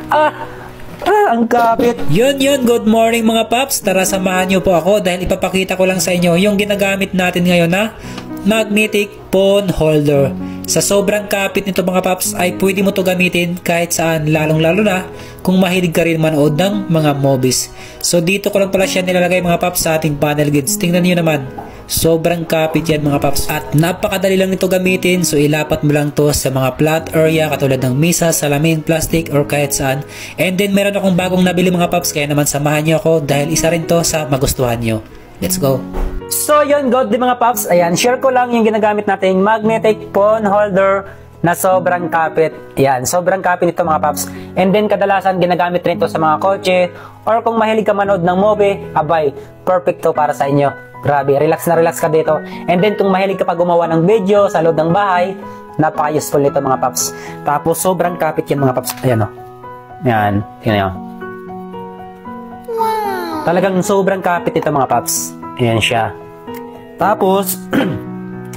Ah! Ang kapit. Yun, good morning mga paps. Tara samahan nyo po ako dahil ipapakita ko lang sa inyo yung ginagamit natin ngayon na magnetic phone holder. Sa sobrang kapit nito mga paps ay pwede mo to gamitin kahit saan, lalong lalo na kung mahilig ka rin manood ng mga movies. So dito ko lang pala siya nilalagay mga paps sa ating panel grids. Tingnan niyo naman. Sobrang kapit yan mga paps at napakadali lang nito gamitin, so ilapat mo lang to sa mga flat area katulad ng misa, salamin, plastic or kahit saan. And then meron akong bagong nabili mga paps, kaya naman samahan nyo ako dahil isa rin to sa magustuhan nyo. Let's go! So yun, good din mga paps. Ayan, share ko lang yung ginagamit nating magnetic phone holder na sobrang kapit. Ayan, sobrang kapit nito mga paps. And then kadalasan ginagamit rin to sa mga kotse or kung mahilig ka manood ng movie, abay, perfect to para sa inyo. Grabe, relax na relax ka dito. And then kung mahilig ka pa gumawa ng video sa loob ng bahay, napaka-useful nito mga paps. Tapos sobrang kapit yan mga paps. Ayan o. Ayan, tingnan nyo. Wow. Talagang sobrang kapit ito mga paps. Ayan siya. Tapos,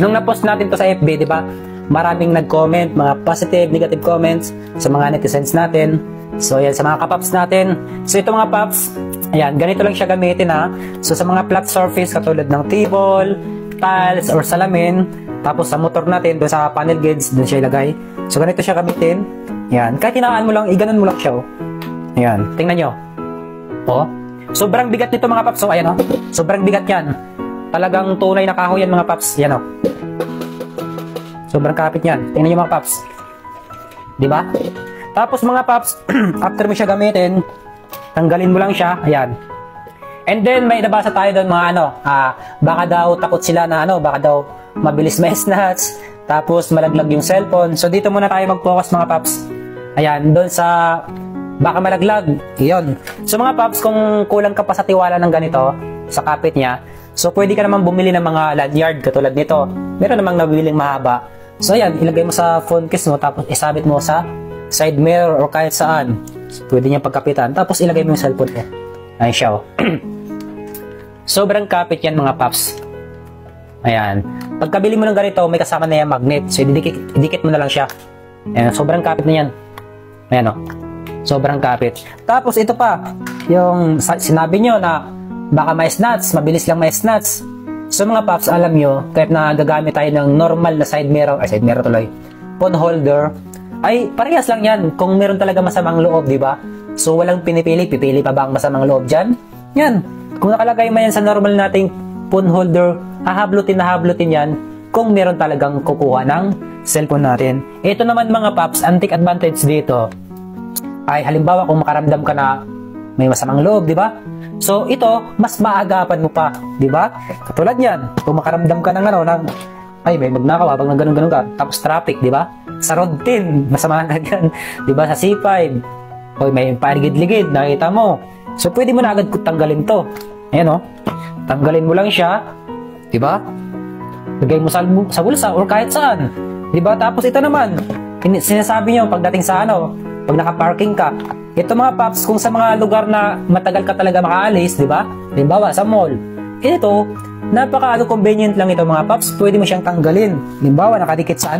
nung na-post natin to sa FB, di ba? Maraming nag-comment, mga positive, negative comments sa mga netizens natin. So, ayan, sa mga kapaps natin. So, ito mga paps, ayan, ganito lang siya gamitin ha. So, sa mga flat surface, katulad ng table, tiles, or salamin, tapos sa motor natin, doon sa panel grids, doon siya ilagay. So, ganito siya gamitin. Ayan, kahit hinaan mo lang, iganon mo lang siya, oh. Ayan, tingnan nyo. Oh, sobrang bigat nito mga paps. So, ayan, oh. Sobrang bigat yan. Talagang tunay na kahoy yan mga paps. Ayan, oh. Sobrang kapit yan. Tingnan nyo mga paps. Diba? Tapos mga paps, after mo siya gamitin, tanggalin mo lang siya. Ayan. And then, may nabasa tayo doon mga baka daw takot sila na baka daw mabilis ma-snatch, tapos malaglag yung cellphone. So, dito muna tayo mag-focus mga paps. Ayan, doon sa baka malaglag. Iyon. So, mga paps, kung kulang ka pa sa tiwala ng ganito, sa kapit niya, so, pwede ka naman bumili ng mga lanyard katulad nito. Meron namang nabibiling mahaba. So, ayan, ilagay mo sa phone case mo, tapos isabit mo sa side mirror or kahit saan. So, pwede niyang pagkapitan. Tapos, ilagay mo yung cellphone mo. Ayan siya, oh. Sobrang kapit yan, mga paps. Ayan. Pagkabili mo ng ganito, may kasama na yan magnet. So, idikit mo na lang siya. Ayan, sobrang kapit na yan. Ayan, oh. Sobrang kapit. Tapos, ito pa. Yung sinabi nyo na baka may snatch, mabilis lang may snatch. So mga paps, alam nyo, kahit na gagamit tayo ng normal na side mirror tuloy, phone holder, ay parehas lang yan kung meron talaga masamang loob, di ba? So walang pipili pa ba ang masamang loob dyan? Yan, kung nakalagay mo yan sa normal nating phone holder, hahablutin yan kung meron talagang kukuha ng cellphone natin. Ito naman mga paps, antique advantage dito, ay halimbawa kung makaramdam ka na may masamang loob, di ba? So, ito, mas maagapan mo pa, di ba? Katulad yan, kung makaramdam ka ng ay, may magnakaw habang ganun-ganun ka, tapos traffic, di ba? Sa road 10, masama na yan, di ba? Sa C5, o may paligid-ligid, nakita mo. So, pwede mo na agad tanggalin to. Ayan, o. Tanggalin mo lang siya, di ba? Lagay mo sa bulsa or kahit saan, di ba? Tapos ito naman, sinasabi nyo pagdating sa pag naka-parking ka, ito mga paps, kung sa mga lugar na matagal ka talaga makaalis, di ba? Halimbawa, sa mall. Ito, napaka-convenient lang ito mga paps. Pwede mo siyang tanggalin. Halimbawa, nakadikit sa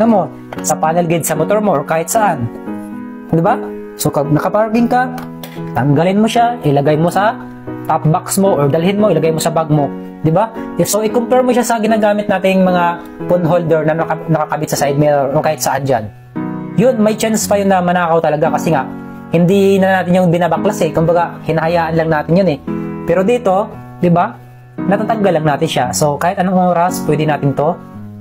sa panel gauge sa motor mo or kahit saan. Di ba? So, kung nakaparking ka, tanggalin mo siya, ilagay mo sa top box mo or dalhin mo, ilagay mo sa bag mo. Di ba? So, i-compare mo siya sa ginagamit nating mga phone holder na nakakabit sa side mirror o kahit saan dyan. Yun, may chance pa yun na manakaw talaga kasi nga, hindi na natin yung binabaklas kumbaga hinahayaan lang natin yun Pero dito, 'di ba? Natatanggal lang natin siya. So kahit anong oras, pwede natin 'to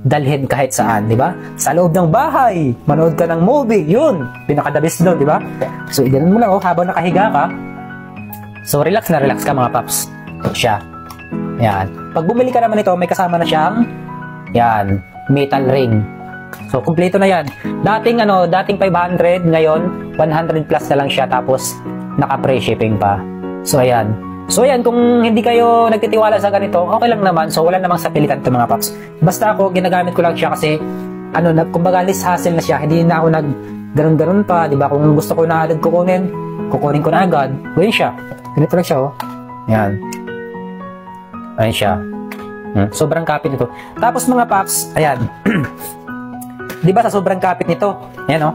dalhin kahit saan, 'di ba? Sa loob ng bahay, manood ka ng movie, yun. Pinaka-the best doon, 'di ba? So iganon mo lang habang nakahiga ka. So relax na relax ka mga paps. Ito siya. Yan. Pag bumili ka naman ito, may kasama na siyang metal ring. So, kumpleto na yan. Dating 500, ngayon, 100 plus na lang siya, tapos, naka-free shipping pa. So, ayan. So, ayan, kung hindi kayo nagtitiwala sa ganito, okay lang naman. So, wala namang sapilitan ito mga paps. Basta ako, ginagamit ko lang siya kasi, kumbaga, less hassle na siya. Hindi na ako ganun-ganun pa, di ba? Kung gusto ko na agad kukunin ko na agad. Gawin siya. Ganito lang siya, oh. Ayan. Ayan siya. Sobrang kapit nito. Tapos, mga paps, ayan. Di ba sa sobrang kapit nito? Ayan, oh.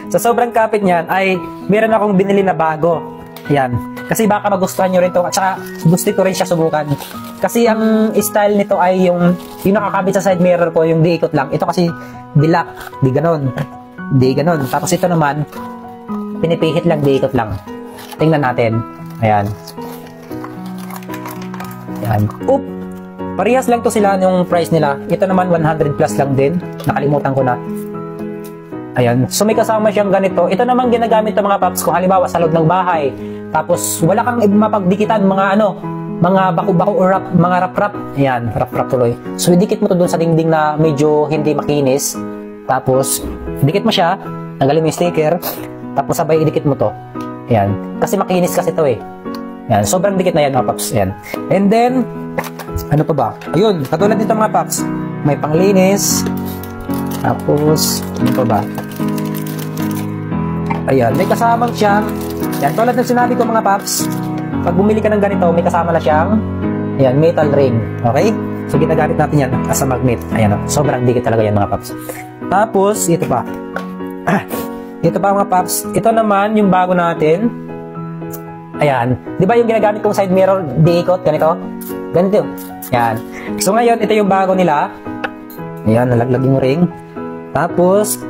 Sa sobrang kapit niyan ay meron akong binili na bago. Yan. Kasi baka magustuhan nyo rin to. At saka gusto ko rin siya subukan. Kasi ang style nito ay yung nakakabit sa side mirror ko, yung diikot lang. Ito kasi dilak. Di ganon. Di ganon. Tapos ito naman, pinipihit lang, diikot lang. Tingnan natin. Ayan. Ayan. Oop! Parehas lang to sila yung price nila. Ito naman 100 plus lang din. Nakalimutan ko na. Ayan. So may kasama siyang ganito. Ito naman ginagamit ng mga paps kung halimbawa sa loob ng bahay. Tapos wala kang mapagdikitan mga baku-baku or mga rap-rap. Ayan, rap-rap tuloy. So idikit mo to dun sa dingding na medyo hindi makinis. Tapos dikit mo siya, tanggalin mo yung sticker, tapos sabay idikit mo to. Ayan. Kasi makinis kasi to eh. Ayan, sobrang dikit na yan mga paps. Ayan. And then ano pa ba? Ayun, katulad nito mga paps. May panglinis. Tapos ano pa ba? Ayan, may kasamang siyang, yan, tulad ng sinabi ko mga paps, pag bumili ka ng ganito, may kasama na siyang, ayan, metal ring. Okay? So, ginagamit natin yan as a magnet. Ayan, sobrang dikit talaga yan mga paps. Tapos, ito pa. Ito pa mga paps. Ito naman, yung bago natin. Ayan. Di ba yung ginagamit kong side mirror, diikot, ganito? Ganito. Ayan. So, ngayon, ito yung bago nila. Ayan, nalaglag yung ring. Tapos,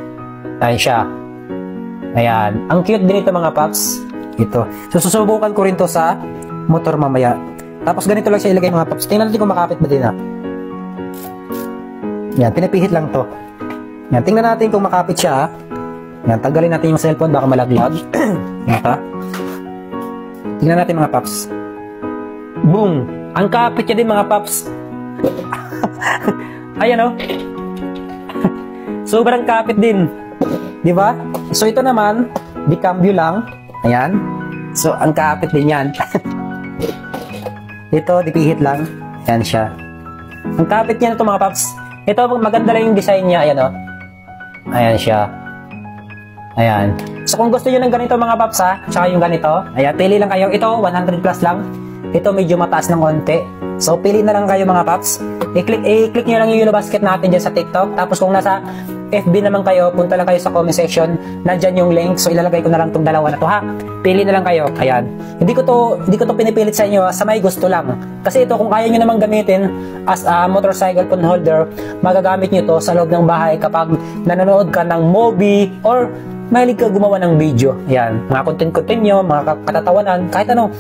ayan siya. Ayan. Ang cute din ito mga paps. Ito. So, susubukan ko rin to sa motor mamaya. Tapos, ganito lang siya ilagay mga paps. Tingnan natin kung makapit ba din ha. Ayan. Pinapihit lang to. Ayan. Tingnan natin kung makapit siya ha. Ayan. Tanggalin natin yung cellphone. Baka malaglag. Ayan ha. Tingnan natin mga paps. Boom! Ang kapit niya din mga paps. Ayan o. Sobrang kapit din. Di ba? So, ito naman, bicambio lang. Ayan. So, ang kapit din yan. Ito, dipihit lang. Ayan siya. Ang kapit niya ito mga paps. Ito, maganda lang yung design niya. Ayan o. Ayan siya. Ayan. So, kung gusto nyo ng ganito mga paps ha, tsaka yung ganito, ayan, pili lang kayo. Ito, 100 plus lang. Ito, medyo mataas ng konti. So, pili na lang kayo mga paps. I-click nyo lang yung yellow basket natin dyan sa TikTok. Tapos, kung nasa FB naman kayo, punta lang kayo sa comment section. Nandyan yung link. So, ilalagay ko na lang tong dalawa na to ha. Pili na lang kayo. Ayan. Hindi ko to pinipilit sa inyo ha. Sa may gusto lang. Kasi ito, kung kaya nyo namang gamitin as a motorcycle phone holder, magagamit nyo to sa loob ng bahay kapag nanonood ka ng movie or mahilig ka gumawa ng video. Ayan. Mga content nyo, mga katatawanan, kahit ano.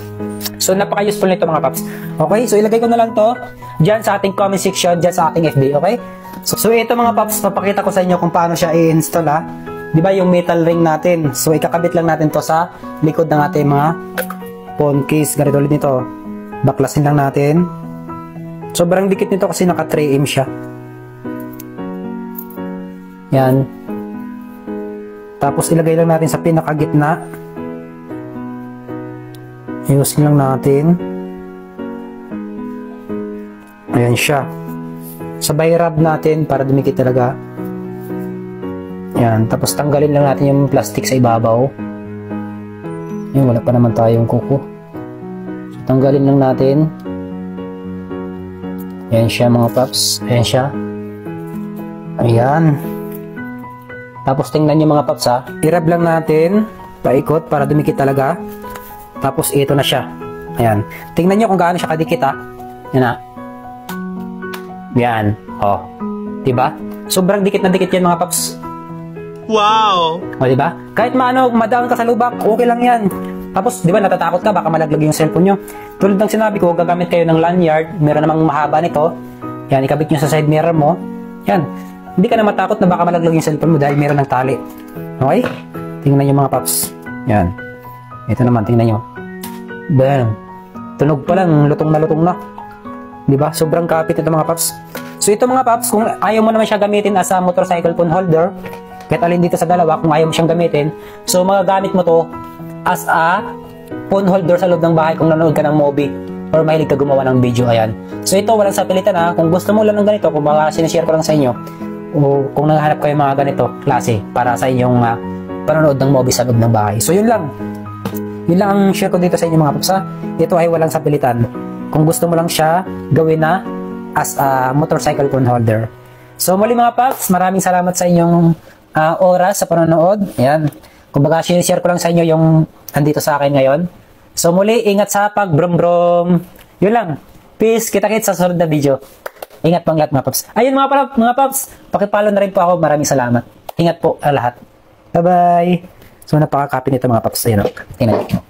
So, napaka-useful nito mga paps. Okay? So, ilagay ko na lang to dyan sa ating comment section, dyan sa ating FB. Okay? So, ito mga paps, papakita ko sa inyo kung paano siya i-install ha. Di ba yung metal ring natin? So, ikakabit lang natin to sa likod ng ating mga phone case. Ganito ulit nito. Baklasin lang natin. Sobrang dikit nito kasi naka 3M siya. Yan. Tapos, ilagay lang natin sa pinakagitna. Ayusin lang natin. Ayan siya. Sabay rub natin para dumikit talaga. Yan. Tapos tanggalin lang natin yung plastic sa ibabaw. Yan. Wala pa naman tayong kuko. So, tanggalin lang natin. Ayan siya mga paps. Ayan siya. Ayan. Tapos tingnan nyo mga paps ha. I-rub lang natin. Paikot para dumikit talaga. Tapos ito na siya. Ayan. Tingnan nyo kung gaano siya kadikit ha. Yan ha. Yan. Oh. Diba? Sobrang dikit na dikit yan mga paps. Wow! O diba? Kahit madaan ka sa lubak, okay lang yan. Tapos, diba, natatakot ka, baka malaglag yung cellphone nyo. Tulad ng sinabi ko, gagamit kayo ng lanyard. Meron namang mahaba nito. Yan, ikabit nyo sa side mirror mo. Yan. Hindi ka na matakot na baka malaglag yung cellphone mo dahil meron ng tali. Okay? Tingnan nyo mga paps. Yan. Ito naman, tingnan nyo. Bam. Tunog pa lang, lutong na. Diba? Sobrang kapit ito mga paps. So ito mga paps, kung ayaw mo naman siya gamitin as a motorcycle phone holder, kahit alin dito sa dalawa, kung ayaw mo siyang gamitin, so magagamit mo to as a phone holder sa loob ng bahay kung nanonood ka ng movie or mahilig ka gumawa ng video. Ayan. So ito, walang sapilitan ha. Kung gusto mo lang ng ganito, kung mga sinishare ko lang sa inyo, o kung naghahanap kayo mga ganito klase para sa inyong panonood ng movie sa loob ng bahay. So yun lang. Yun lang ang share ko dito sa inyo mga paps ha. Ito ay walang sapilitan. Kung gusto mo lang siya gawin na as a motorcycle phone holder. So muli mga paps, maraming salamat sa inyong oras sa panonood. Ayan. Kumbaga, share ko lang sa inyo yung andito sa akin ngayon. So muli, ingat sa pag-brom-brom. Yun lang. Peace. Kita-kits sa sunod na video. Ingat po lahat mga paps. Ayun mga paps, pakipalo na rin po ako. Maraming salamat. Ingat po lahat. Bye-bye. So napaka-copy nito mga paps. Ayun o. Tingnan nyo.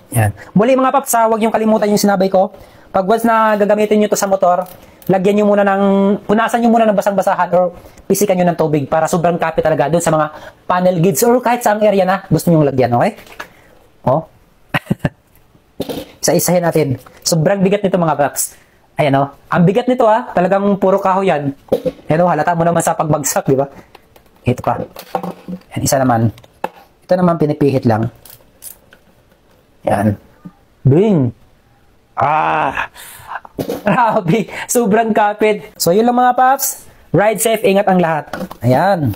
Yan. Muli mga paps, huwag niyong kalimutan yung sinabay ko. Pag once na gagamitin nyo to sa motor, lagyan nyo muna punasan nyo muna ng basang-basahan or pisikan nyo ng tubig para sobrang kapit talaga doon sa mga panel grids or kahit saang area na gusto nyo lagyan, okay? Oh. Isa-isahin natin. Sobrang bigat nito mga paps. Ayan o. Ang bigat nito talagang puro kahoy yan. Ayan o, halata mo naman sa pagbagsak, di ba? Ito pa. Yan, isa naman. Ito naman pinipihit lang. Yan. Bing! Grabe. Sobrang kapit. So, yun lang mga paps. Ride safe. Ingat ang lahat. Ayan.